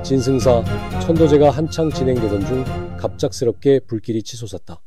진승사 천도제가 한창 진행되던 중 갑작스럽게 불길이 치솟았다.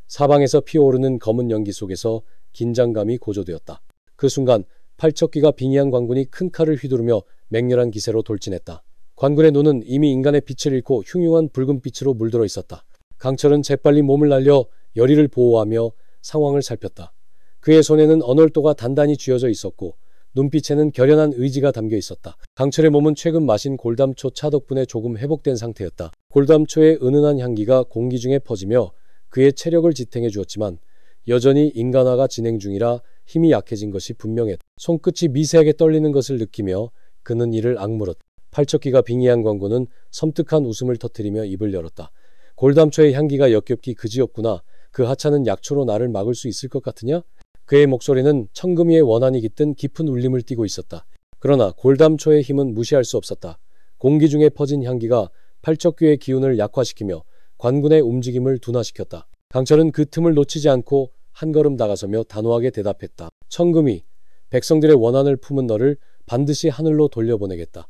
사방에서 피어오르는 검은 연기 속에서 긴장감이 고조되었다. 그 순간 팔척귀가 빙의한 관군이 큰 칼을 휘두르며 맹렬한 기세로 돌진했다. 관군의 눈은 이미 인간의 빛을 잃고 흉흉한 붉은 빛으로 물들어 있었다. 강철은 재빨리 몸을 날려 여리를 보호하며 상황을 살폈다. 그의 손에는 언월도가 단단히 쥐어져 있었고 눈빛에는 결연한 의지가 담겨 있었다. 강철의 몸은 최근 마신 골담초 차 덕분에 조금 회복된 상태였다. 골담초의 은은한 향기가 공기 중에 퍼지며 그의 체력을 지탱해 주었지만 여전히 인간화가 진행 중이라 힘이 약해진 것이 분명했다. 손끝이 미세하게 떨리는 것을 느끼며 그는 이를 악물었다. 팔척귀가 빙의한 관군은 섬뜩한 웃음을 터뜨리며 입을 열었다. 골담초의 향기가 역겹기 그지없구나. 그 하찮은 약초로 나를 막을 수 있을 것 같으냐? 그의 목소리는 청금이의 원한이 깃든 깊은 울림을 띠고 있었다. 그러나 골담초의 힘은 무시할 수 없었다. 공기 중에 퍼진 향기가 팔척귀의 기운을 약화시키며 관군의 움직임을 둔화시켰다. 강철은 그 틈을 놓치지 않고 한 걸음 다가서며 단호하게 대답했다. 청금이, 백성들의 원한을 품은 너를 반드시 하늘로 돌려보내겠다.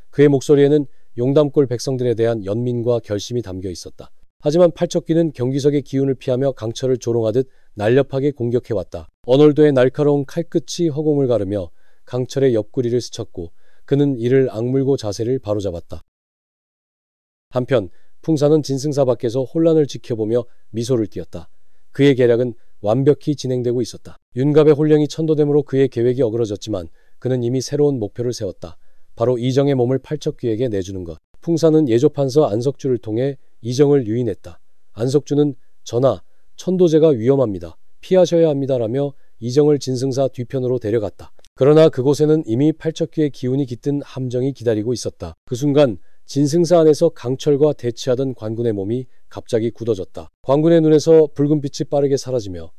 그의 목소리에는 용담골 백성들에 대한 연민과 결심이 담겨 있었다. 하지만 팔척귀는 경기석의 기운을 피하며 강철을 조롱하듯 날렵하게 공격해왔다. 언월도의 날카로운 칼끝이 허공을 가르며 강철의 옆구리를 스쳤고 그는 이를 악물고 자세를 바로잡았다. 한편 풍사는 진승사 밖에서 혼란을 지켜보며 미소를 띄었다. 그의 계략은 완벽히 진행되고 있었다. 윤갑의 혼령이 천도됨으로 그의 계획이 어그러졌지만 그는 이미 새로운 목표를 세웠다. 바로 이정의 몸을 팔척귀에게 내주는 것. 풍사는 예조판서 안석주를 통해 이정을 유인했다. 안석주는 전하, 천도제가 위험합니다. 피하셔야 합니다라며 이정을 진승사 뒤편으로 데려갔다. 그러나 그곳에는 이미 팔척귀의 기운이 깃든 함정이 기다리고 있었다. 그 순간 진승사 안에서 강철과 대치하던 관군의 몸이 갑자기 굳어졌다. 관군의 눈에서 붉은 빛이 빠르게 사라지며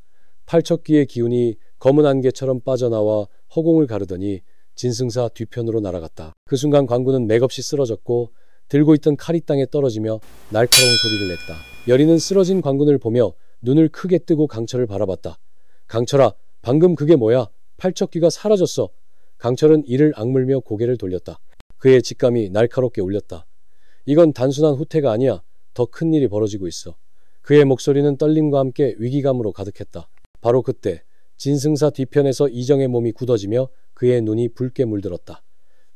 팔척귀의 기운이 검은 안개처럼 빠져나와 허공을 가르더니 진승사 뒤편으로 날아갔다. 그 순간 관군은 맥없이 쓰러졌고 들고 있던 칼이 땅에 떨어지며 날카로운 소리를 냈다. 여리는 쓰러진 관군을 보며 눈을 크게 뜨고 강철을 바라봤다. 강철아, 방금 그게 뭐야? 팔척귀가 사라졌어. 강철은 이를 악물며 고개를 돌렸다. 그의 직감이 날카롭게 울렸다. 이건 단순한 후퇴가 아니야. 더 큰 일이 벌어지고 있어. 그의 목소리는 떨림과 함께 위기감으로 가득했다. 바로 그때 진승사 뒤편에서 이정의 몸이 굳어지며 그의 눈이 붉게 물들었다.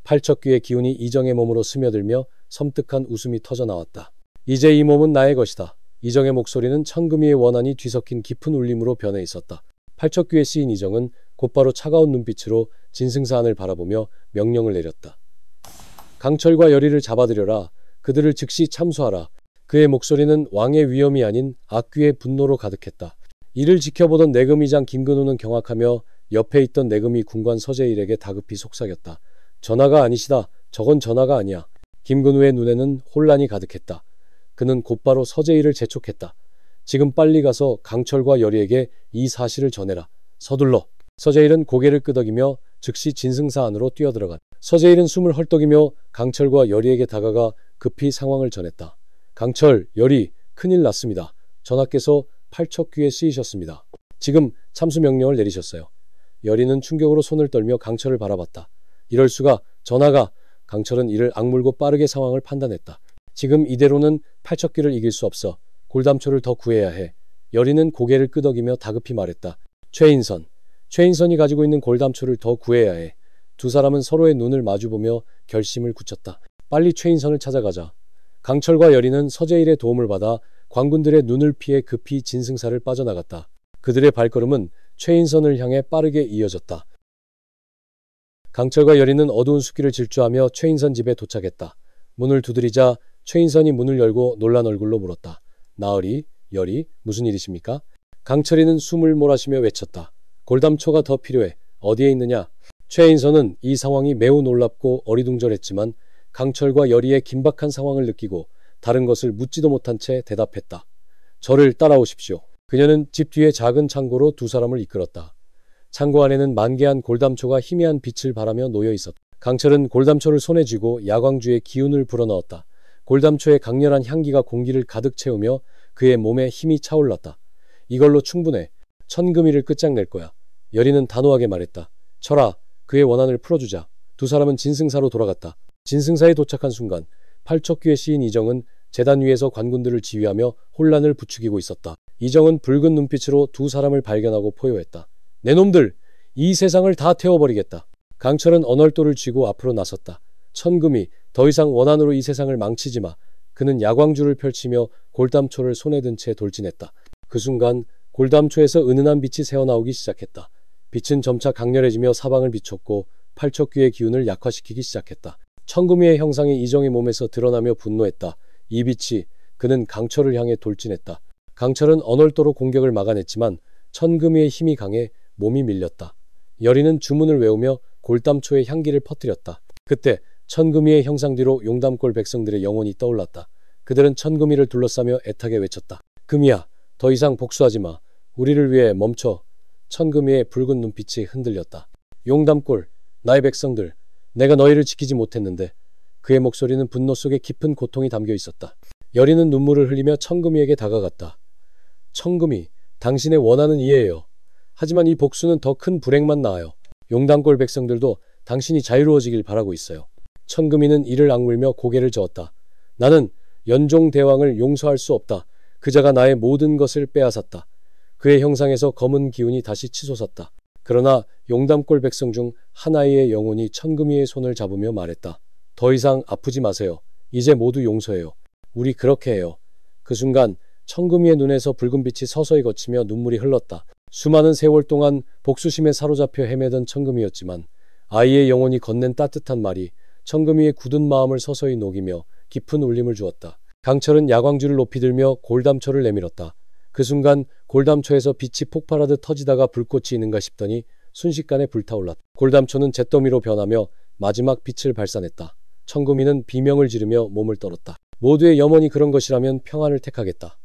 팔척귀의 기운이 이정의 몸으로 스며들며 섬뜩한 웃음이 터져나왔다. 이제 이 몸은 나의 것이다. 이정의 목소리는 천금이의 원한이 뒤섞인 깊은 울림으로 변해 있었다. 팔척귀에 쓰인 이정은 곧바로 차가운 눈빛으로 진승사 안을 바라보며 명령을 내렸다. 강철과 여리를 잡아들여라. 그들을 즉시 참수하라. 그의 목소리는 왕의 위엄이 아닌 악귀의 분노로 가득했다. 이를 지켜보던 내금의장 김근우는 경악하며 옆에 있던 내금의 군관 서재일에게 다급히 속삭였다. 전하가 아니시다. 저건 전하가 아니야. 김근우의 눈에는 혼란이 가득했다. 그는 곧바로 서재일을 재촉했다. 지금 빨리 가서 강철과 여리에게 이 사실을 전해라. 서둘러. 서재일은 고개를 끄덕이며 즉시 진승사 안으로 뛰어들어갔다. 서재일은 숨을 헐떡이며 강철과 여리에게 다가가 급히 상황을 전했다. 강철, 여리, 큰일 났습니다. 전하께서 팔척귀에 쓰이셨습니다. 지금 참수 명령을 내리셨어요. 여리는 충격으로 손을 떨며 강철을 바라봤다. 이럴 수가, 전하가. 강철은 이를 악물고 빠르게 상황을 판단했다. 지금 이대로는 팔척귀를 이길 수 없어. 골담초를 더 구해야 해. 여리는 고개를 끄덕이며 다급히 말했다. 최인선이 가지고 있는 골담초를 더 구해야 해. 두 사람은 서로의 눈을 마주보며 결심을 굳혔다. 빨리 최인선을 찾아가자. 강철과 여리는 서재일의 도움을 받아 관군들의 눈을 피해 급히 진승사를 빠져나갔다. 그들의 발걸음은 최인선을 향해 빠르게 이어졌다. 강철과 여리는 어두운 숲길을 질주하며 최인선 집에 도착했다. 문을 두드리자 최인선이 문을 열고 놀란 얼굴로 물었다. 나으리, 여리, 무슨 일이십니까? 강철이는 숨을 몰아쉬며 외쳤다. 골담초가 더 필요해. 어디에 있느냐? 최인선은 이 상황이 매우 놀랍고 어리둥절했지만 강철과 여리의 긴박한 상황을 느끼고 다른 것을 묻지도 못한 채 대답했다. 저를 따라오십시오. 그녀는 집 뒤의 작은 창고로 두 사람을 이끌었다. 창고 안에는 만개한 골담초가 희미한 빛을 발하며 놓여 있었다. 강철은 골담초를 손에 쥐고 야광주의 기운을 불어넣었다. 골담초의 강렬한 향기가 공기를 가득 채우며 그의 몸에 힘이 차올랐다. 이걸로 충분해. 천금이를 끝장낼 거야. 여리는 단호하게 말했다. 철아, 그의 원한을 풀어주자. 두 사람은 진승사로 돌아갔다. 진승사에 도착한 순간 팔척귀의 시인 이정은 제단 위에서 관군들을 지휘하며 혼란을 부추기고 있었다. 이정은 붉은 눈빛으로 두 사람을 발견하고 포효했다. 내 놈들! 이 세상을 다 태워버리겠다. 강철은 언얼도를 쥐고 앞으로 나섰다. 천금이 더 이상 원한으로 이 세상을 망치지 마. 그는 야광줄을 펼치며 골담초를 손에 든 채 돌진했다. 그 순간 골담초에서 은은한 빛이 새어나오기 시작했다. 빛은 점차 강렬해지며 사방을 비췄고 팔척귀의 기운을 약화시키기 시작했다. 천금이의 형상이 이정의 몸에서 드러나며 분노했다. 이 빛이 그는 강철을 향해 돌진했다. 강철은 언얼도로 공격을 막아냈지만 천금이의 힘이 강해 몸이 밀렸다. 여리는 주문을 외우며 골담초의 향기를 퍼뜨렸다. 그때 천금이의 형상 뒤로 용담골 백성들의 영혼이 떠올랐다. 그들은 천금이를 둘러싸며 애타게 외쳤다. 금이야, 더 이상 복수하지 마. 우리를 위해 멈춰. 천금이의 붉은 눈빛이 흔들렸다. 용담골, 나의 백성들, 내가 너희를 지키지 못했는데. 그의 목소리는 분노 속에 깊은 고통이 담겨 있었다. 여리는 눈물을 흘리며 천금이에게 다가갔다. 천금이, 당신의 원한은 이해해요. 하지만 이 복수는 더 큰 불행만 낳아요. 용담골 백성들도 당신이 자유로워지길 바라고 있어요. 천금이는 이를 악물며 고개를 저었다. 나는 연종 대왕을 용서할 수 없다. 그자가 나의 모든 것을 빼앗았다. 그의 형상에서 검은 기운이 다시 치솟았다. 그러나 용담골 백성 중 하나의 영혼이 천금이의 손을 잡으며 말했다. 더 이상 아프지 마세요. 이제 모두 용서해요. 우리 그렇게 해요. 그 순간 천금이의 눈에서 붉은 빛이 서서히 거치며 눈물이 흘렀다. 수많은 세월 동안 복수심에 사로잡혀 헤매던 천금이였지만 아이의 영혼이 건넨 따뜻한 말이 천금이의 굳은 마음을 서서히 녹이며 깊은 울림을 주었다. 강철은 야광줄을 높이 들며 골담초를 내밀었다. 그 순간 골담초에서 빛이 폭발하듯 터지다가 불꽃이 있는가 싶더니 순식간에 불타올랐다. 골담초는 잿더미로 변하며 마지막 빛을 발산했다. 천금이는 비명을 지르며 몸을 떨었다. 모두의 염원이 그런 것이라면 평안을 택하겠다.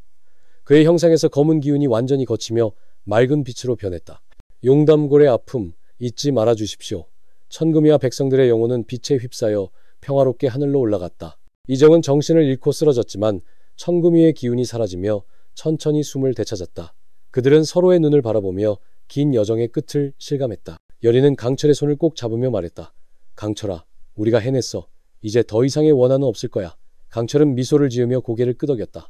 그의 형상에서 검은 기운이 완전히 거치며 맑은 빛으로 변했다. 용담골의 아픔 잊지 말아 주십시오. 천금이와 백성들의 영혼은 빛에 휩싸여 평화롭게 하늘로 올라갔다. 이정은 정신을 잃고 쓰러졌지만 천금이의 기운이 사라지며 천천히 숨을 되찾았다. 그들은 서로의 눈을 바라보며 긴 여정의 끝을 실감했다. 여리는 강철의 손을 꼭 잡으며 말했다. 강철아, 우리가 해냈어. 이제 더 이상의 원한은 없을 거야. 강철은 미소를 지으며 고개를 끄덕였다.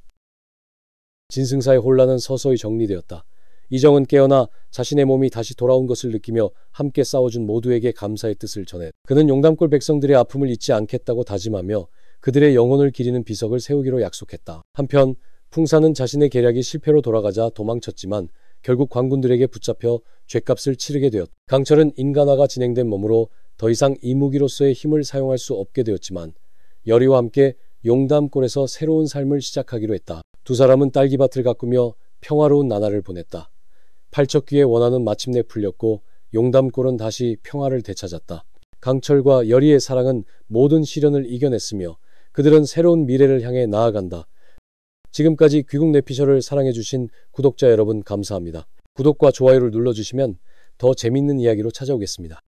진승사의 혼란은 서서히 정리되었다. 이정은 깨어나 자신의 몸이 다시 돌아온 것을 느끼며 함께 싸워준 모두에게 감사의 뜻을 전해 그는 용담골 백성들의 아픔을 잊지 않겠다고 다짐하며 그들의 영혼을 기리는 비석을 세우기로 약속했다. 한편 풍사는 자신의 계략이 실패로 돌아가자 도망쳤지만 결국 관군들에게 붙잡혀 죗값을 치르게 되었다. 강철은 인간화가 진행된 몸으로 더 이상 이무기로서의 힘을 사용할 수 없게 되었지만 여리와 함께 용담골에서 새로운 삶을 시작하기로 했다. 두 사람은 딸기밭을 가꾸며 평화로운 나날을 보냈다. 팔척귀의 원한은 마침내 풀렸고 용담골은 다시 평화를 되찾았다. 강철과 여리의 사랑은 모든 시련을 이겨냈으며 그들은 새로운 미래를 향해 나아간다. 지금까지 귀국내피셜을 사랑해주신 구독자 여러분 감사합니다. 구독과 좋아요를 눌러주시면 더 재밌는 이야기로 찾아오겠습니다.